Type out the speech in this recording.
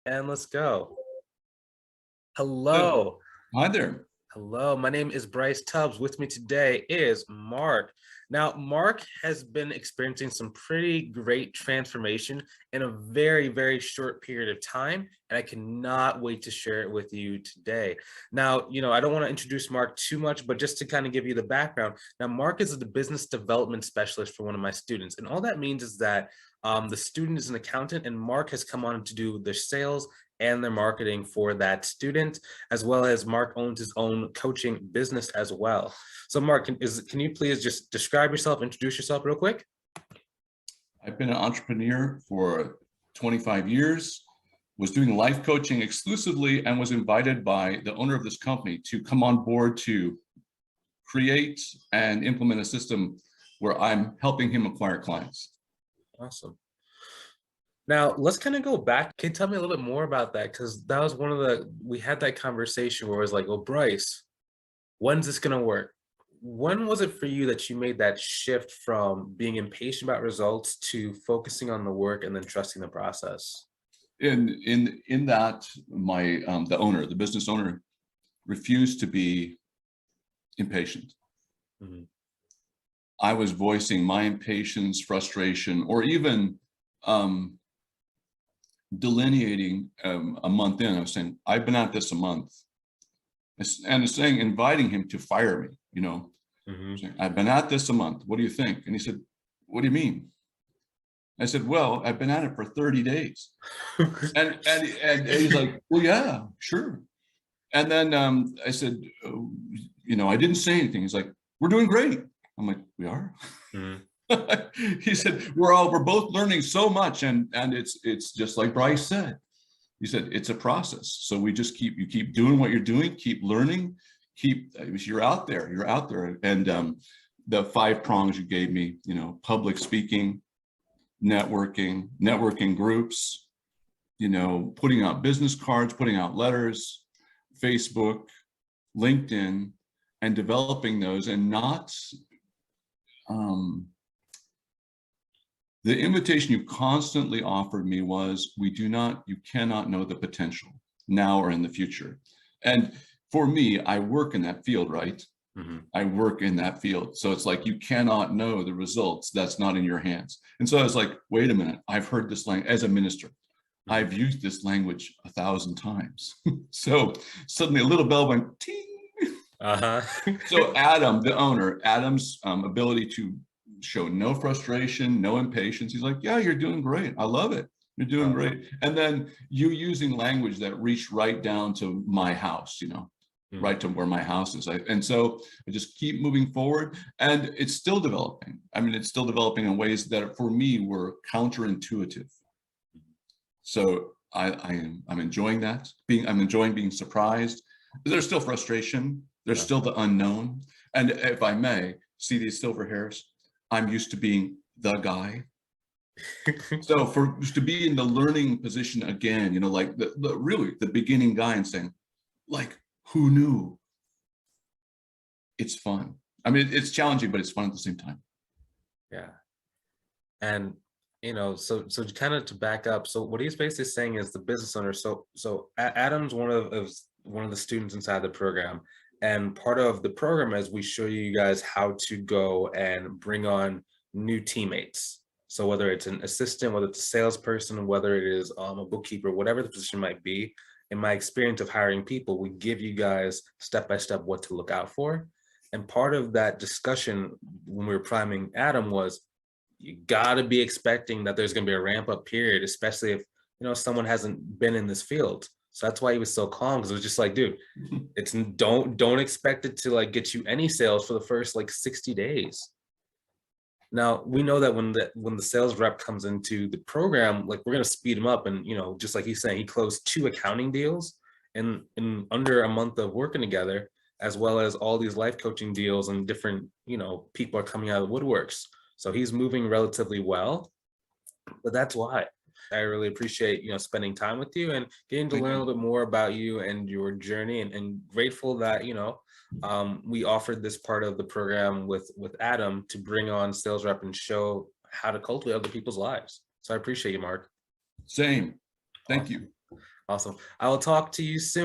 And let's go. Good. Hello. Hi there. Hello. My name is Bryce Tubbs. With me today is Mark. Now, Mark has been experiencing some pretty great transformation in a very, very short period of time, and I cannot wait to share it with you today. Now, I don't want to introduce Mark too much, but just to kind of give you the background. Now, Mark is the business development specialist for one of my students, and all that means is that the student is an accountant, and Mark has come on to do the sales and their marketing for that student, as well as Mark owns his own coaching business as well. So Mark, can you please just describe yourself, introduce yourself real quick? I've been an entrepreneur for 25 years, was doing life coaching exclusively, and was invited by the owner of this company to come on board to create and implement a system where I'm helping him acquire clients. Awesome. Now, let's kind of go back. Can you tell me a little bit more about that? Because that was we had that conversation where it was like, oh, Bryce, when's this going to work? When was it for you that you made that shift from being impatient about results to focusing on the work and then trusting the process? In that, the business owner, refused to be impatient. Mm-hmm. I was voicing my impatience, frustration, or even delineating a month in. I was saying, I've been at this a month, and inviting him to fire me. Saying, I've been at this a month. What do you think? And he said, what do you mean? I said, well, I've been at it for 30 days. and he's like, well, yeah, sure. And then I said, I didn't say anything. He's like, we're doing great. I'm like, we are? Mm-hmm. He said, we're both learning so much, and it's just like Bryce said. He said, it's a process. So we just you keep doing what you're doing, keep learning, you're out there. And the 5 prongs you gave me, public speaking, networking groups, putting out business cards, putting out letters, Facebook, LinkedIn, and developing those, and not the invitation you constantly offered me was, you cannot know the potential now or in the future. And for me, I work in that field, right? Mm-hmm. I work in that field. So it's like, you cannot know the results. That's not in your hands. And so I was like, wait a minute, I've heard this language as a minister. Mm-hmm. I've used this language 1,000 times. So suddenly a little bell went ting. Uh-huh. So Adam, the owner, Adam's ability to show no frustration, no impatience. He's like, yeah, you're doing great. I love it. You're doing great. And then you using language that reached right down to my house, right to where my house is. And so I just keep moving forward, and it's still developing. It's still developing in ways that for me were counterintuitive. So I'm enjoying that. I'm enjoying being surprised. There's still frustration. There's still the unknown. And if I may, see these silver hairs? I'm used to being the guy. So to be in the learning position again, like really the beginning guy, and saying, like, who knew? It's fun. It's challenging, but it's fun at the same time. Yeah. And so kind of to back up, so what he's basically saying is the business owner. So Adam's one of the students inside the program. And part of the program is we show you guys how to go and bring on new teammates. So whether it's an assistant, whether it's a salesperson, whether it is a bookkeeper, whatever the position might be, in my experience of hiring people, we give you guys step-by-step what to look out for. And part of that discussion when we were priming Adam was, you got to be expecting that there's going to be a ramp-up period, especially if someone hasn't been in this field. So that's why he was so calm, because it was just like, dude, it's don't expect it to like get you any sales for the first like 60 days. Now we know that when the sales rep comes into the program, like we're gonna speed him up, and just like he's saying, he closed 2 accounting deals in under a month of working together, as well as all these life coaching deals, and different people are coming out of the woodworks. So he's moving relatively well, but that's why I really appreciate, spending time with you and getting to learn a little bit more about you and your journey, and grateful that, we offered this part of the program with Adam to bring on sales rep and show how to cultivate other people's lives. So I appreciate you, Mark. Same. Thank you. Awesome. I will talk to you soon.